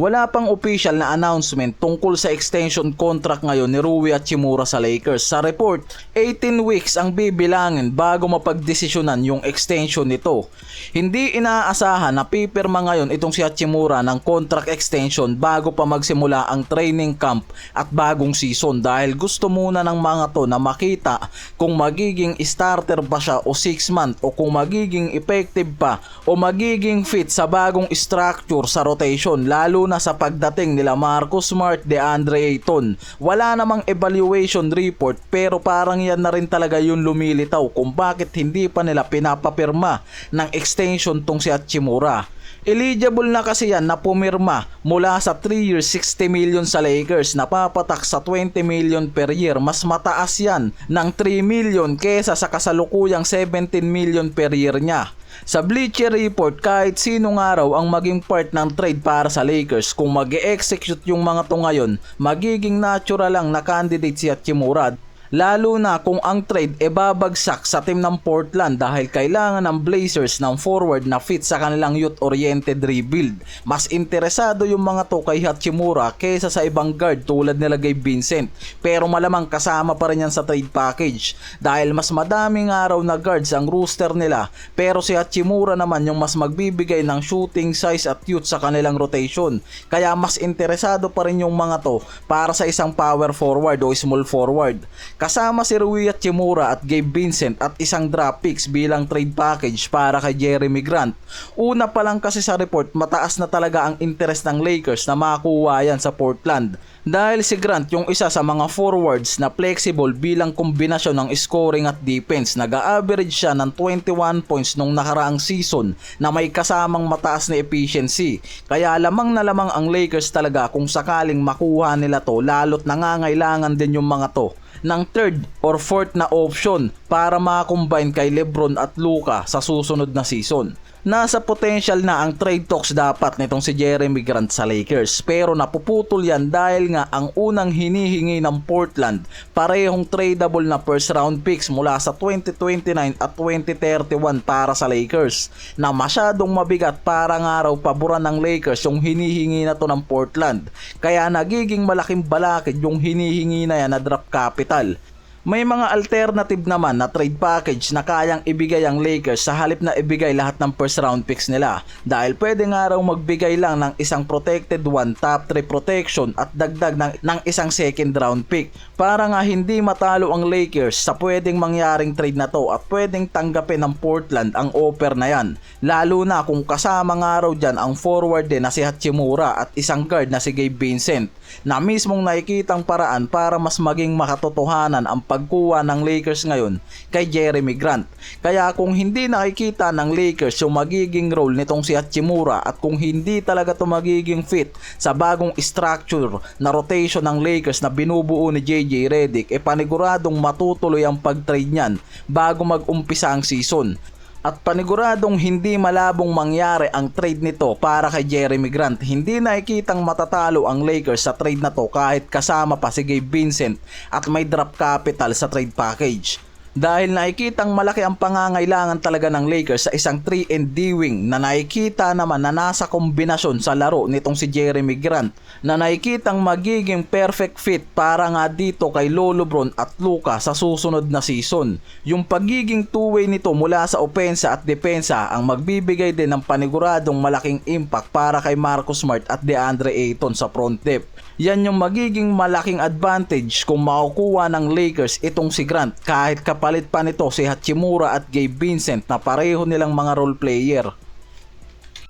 Wala pang official na announcement tungkol sa extension contract ngayon ni Rui Hachimura sa Lakers. Sa report, 18 weeks ang bibilangin bago mapagdesisyonan yung extension nito. Hindi inaasahan na pipirma ngayon itong si Hachimura ng contract extension bago pa magsimula ang training camp at bagong season dahil gusto muna ng mga to na makita kung magiging starter ba siya o 6 month o kung magiging effective pa o magiging fit sa bagong structure sa rotation, lalo na sa pagdating nila Marcus Smart, DeAndre Ayton. Wala namang evaluation report pero parang yan na rin talaga yung lumilitaw kung bakit hindi pa nila pinapapirma ng extension tong si Hachimura. Eligible na kasi yan na pumirma mula sa 3 years 60 million sa Lakers na papatak sa 20 million per year. Mas mataas yan ng 3 million kesa sa kasalukuyang 17 million per year niya. Sa Bleacher Report, kahit sino nga raw ang maging part ng trade para sa Lakers, kung mag-e-execute yung mga to ngayon, magiging natural lang na candidate si Hachimura. Lalo na kung ang trade e babagsak sa team ng Portland dahil kailangan ng Blazers ng forward na fit sa kanilang youth-oriented rebuild. Mas interesado yung mga to kay Hachimura kaysa sa ibang guard tulad nila Gabe Vincent. Pero malamang kasama pa rin yan sa trade package dahil mas madaming araw na guards ang roster nila, pero si Hachimura naman yung mas magbibigay ng shooting size at youth sa kanilang rotation. Kaya mas interesado pa rin yung mga to para sa isang power forward o small forward. Kasama si Rui Hachimura at Gabe Vincent at isang draft picks bilang trade package para kay Jeremy Grant. Una pa lang kasi sa report, mataas na talaga ang interest ng Lakers na makakuha yan sa Portland. Dahil si Grant yung isa sa mga forwards na flexible bilang kombinasyon ng scoring at defense. Nag-a-average siya ng 21 points nung nakaraang season na may kasamang mataas na efficiency. Kaya lamang na lamang ang Lakers talaga kung sakaling makuha nila to, lalo't nangangailangan din yung mga to ng third or fourth na option para makakombine kay LeBron at Luka sa susunod na season. Nasa potential na ang trade talks dapat nitong si Jeremy Grant sa Lakers, pero napuputol yan dahil nga ang unang hinihingi ng Portland parehong tradable na first round picks mula sa 2029 at 2031 para sa Lakers, na masyadong mabigat para nga raw paboran ng Lakers yung hinihingi na to ng Portland, kaya nagiging malaking balakid yung hinihingi na yan na draft capital. May mga alternative naman na trade package na kayang ibigay ang Lakers sa halip na ibigay lahat ng first round picks nila, dahil pwede nga raw magbigay lang ng isang protected 1 top 3 protection at dagdag ng isang second round pick para nga hindi matalo ang Lakers sa pwedeng mangyaring trade na to at pwedeng tanggapin ng Portland ang offer na yan, lalo na kung kasama nga raw dyan ang forward din na si Hachimura at isang guard na si Gabe Vincent na mismong nakikitang paraan para mas maging makatotohanan ang pagkuha ng Lakers ngayon kay Jeremy Grant. Kaya kung hindi nakikita ng Lakers yung magiging role nitong si Hachimura at kung hindi talaga to magiging fit sa bagong structure na rotation ng Lakers na binubuo ni JJ Redick, paniguradong matutuloy ang pag-trade niyan bago mag-umpisa ang season. At paniguradong hindi malabong mangyari ang trade nito para kay Jeremy Grant. Hindi nakikitang matatalo ang Lakers sa trade na to kahit kasama pa si Gabe Vincent at may draft capital sa trade package. Dahil nakikitang malaki ang pangangailangan talaga ng Lakers sa isang 3-and-D wing na nakikita naman na nasa kombinasyon sa laro nitong si Jeremy Grant na nakikitang magiging perfect fit para nga dito kay LeBron at Luka sa susunod na season. Yung pagiging two-way nito mula sa opensa at depensa ang magbibigay din ng paniguradong malaking impact para kay Marcus Smart at DeAndre Ayton sa front depth. Yan yung magiging malaking advantage kung makukuha ng Lakers itong si Grant kahit kapalit pa nito si Hachimura at Gabe Vincent na pareho nilang mga role player.